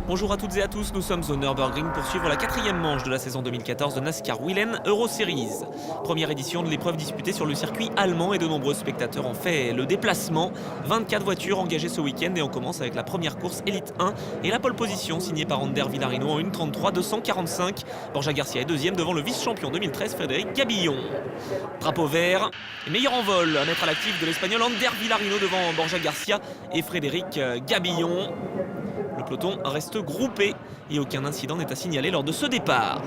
Bonjour à toutes et à tous, nous sommes au Nürburgring pour suivre la 4e manche de la saison 2014 de NASCAR Willen Euro Series. Première édition de l'épreuve disputée sur le circuit allemand et de nombreux spectateurs ont fait le déplacement. 24 voitures engagées ce week-end et on commence avec la première course Elite 1 et la pole position signée par Ander Villarino en 1:33.245. Borja Garcia est deuxième devant le vice-champion 2013 Frédéric Gabillon. Drapeau vert et meilleur envol à mettre à l'actif de l'Espagnol Ander Villarino devant Borja Garcia et Frédéric Gabillon. Le peloton reste groupé et aucun incident n'est à signaler lors de ce départ.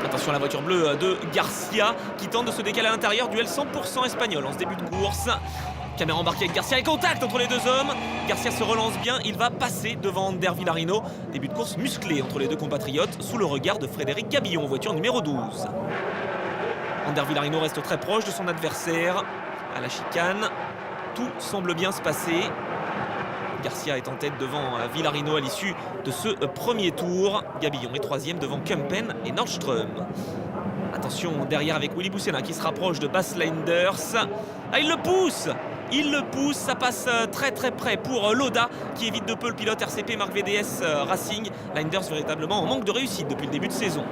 Attention à la voiture bleue de Garcia qui tente de se décaler à l'intérieur. Duel 100% espagnol en ce début de course. Caméra embarquée avec Garcia et contact entre les deux hommes. Garcia se relance bien, il va passer devant Ander Villarino. Début de course musclé entre les deux compatriotes sous le regard de Frédéric Gabillon, voiture numéro 12. Ander Villarino reste très proche de son adversaire. À la chicane, tout semble bien se passer. Garcia est en tête devant Villarino à l'issue de ce premier tour. Gabillon est troisième devant Kempen et Nordström. Attention derrière avec Willy Bucena qui se rapproche de Bas Leinders. Ah, il le pousse, ça passe très près pour Lauda qui évite de peu le pilote RCP Marc VDS Racing. Leinders véritablement en manque de réussite depuis le début de saison.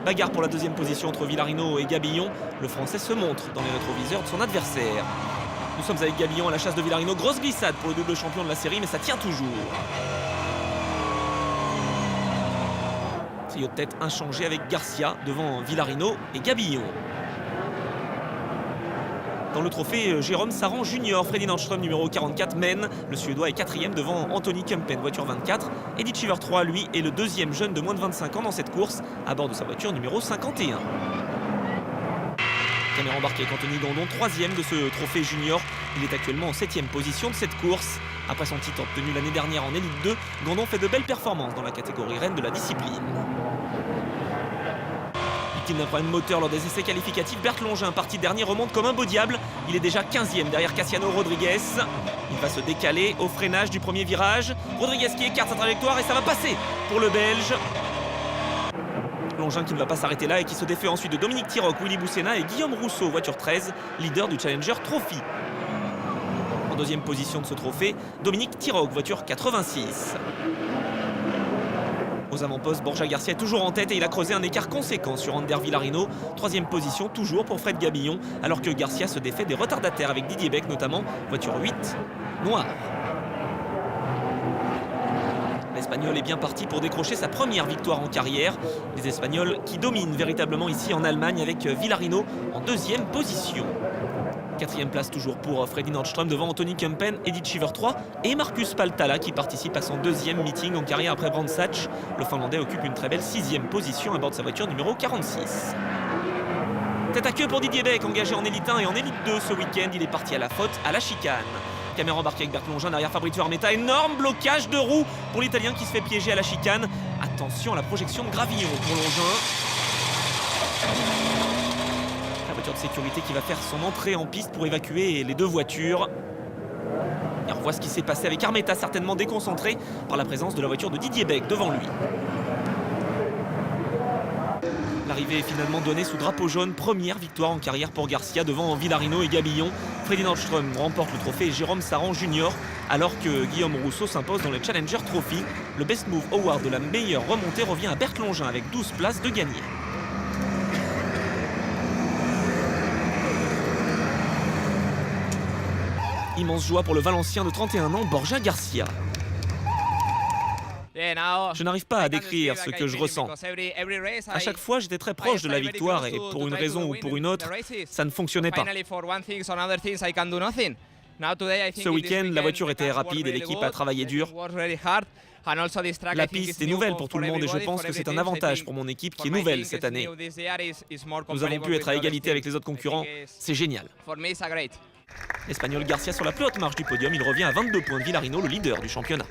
Bagarre pour la deuxième position entre Villarino et Gabillon. Le Français se montre dans les rétroviseurs de son adversaire. Nous sommes avec Gabillon à la chasse de Villarino. Grosse glissade pour le double champion de la série, mais ça tient toujours. Trio de tête inchangé avec Garcia devant Villarino et Gabillon. Dans le trophée Jérôme Saran Junior, Freddy Nordström numéro 44 mène. Le Suédois est quatrième devant Anthony Kempen, voiture 24. Eddie Cheever 3, lui, est le deuxième jeune de moins de 25 ans dans cette course, à bord de sa voiture numéro 51. Caméra embarquée avec Anthony Gandon, troisième de ce trophée junior. Il est actuellement en 7e position de cette course. Après son titre obtenu l'année dernière en Elite 2, Gandon fait de belles performances dans la catégorie reine de la discipline. Victime d'un problème moteur lors des essais qualificatifs, Bert Longin, parti dernier, remonte comme un beau diable. Il est déjà 15e derrière Cassiano Rodriguez. Il va se décaler au freinage du premier virage. Rodriguez qui écarte sa trajectoire et ça va passer pour le Belge. Longin qui ne va pas s'arrêter là et qui se défait ensuite de Dominique Tiroc, Willy Bucena et Guillaume Rousseau, voiture 13, leader du Challenger Trophy. En deuxième position de ce trophée, Dominique Tiroc, voiture 86. Aux avant-postes, Borja Garcia est toujours en tête et il a creusé un écart conséquent sur Ander Villarino. Troisième position toujours pour Fred Gabillon, alors que Garcia se défait des retardataires avec Didier Beck notamment, voiture 8, noire. L'Espagnol est bien parti pour décrocher sa première victoire en carrière. Les Espagnols qui dominent véritablement ici en Allemagne avec Villarino en deuxième position. Quatrième place toujours pour Freddy Nordström devant Anthony Kempen, Eddie Cheever 3 et Marcus Paltala qui participe à son deuxième meeting en carrière après Brands Hatch. Le Finlandais occupe une très belle 6e position à bord de sa voiture numéro 46. Tête à queue pour Didier Beck, engagé en Elite 1 et en Elite 2 ce week-end. Il est parti à la faute à la chicane. Caméra embarquée avec Bert Longin derrière Fabrizio Armetta. Énorme blocage de roue pour l'Italien qui se fait piéger à la chicane. Attention à la projection de gravillon pour Longin. La voiture de sécurité qui va faire son entrée en piste pour évacuer les deux voitures. Et on voit ce qui s'est passé avec Armetta, certainement déconcentré par la présence de la voiture de Didier Beck devant lui. L'arrivée est finalement donnée sous drapeau jaune. Première victoire en carrière pour Garcia devant Villarino et Gabillon. Freddy Nordström remporte le trophée Jérôme Saran Junior alors que Guillaume Rousseau s'impose dans le Challenger Trophy. Le Best Move Award de la meilleure remontée revient à Bert Longin avec 12 places de gagné. Immense joie pour le Valencien de 31 ans, Borja Garcia. Je n'arrive pas à décrire ce que je ressens. À chaque fois, j'étais très proche de la victoire et pour une raison ou pour une autre, ça ne fonctionnait pas. Ce week-end, la voiture était rapide et l'équipe a travaillé dur. La piste est nouvelle pour tout le monde et je pense que c'est un avantage pour mon équipe qui est nouvelle cette année. Nous avons pu être à égalité avec les autres concurrents, c'est génial. L'Espagnol Garcia sur la plus haute marche du podium, il revient à 22 points de Villarino, le leader du championnat.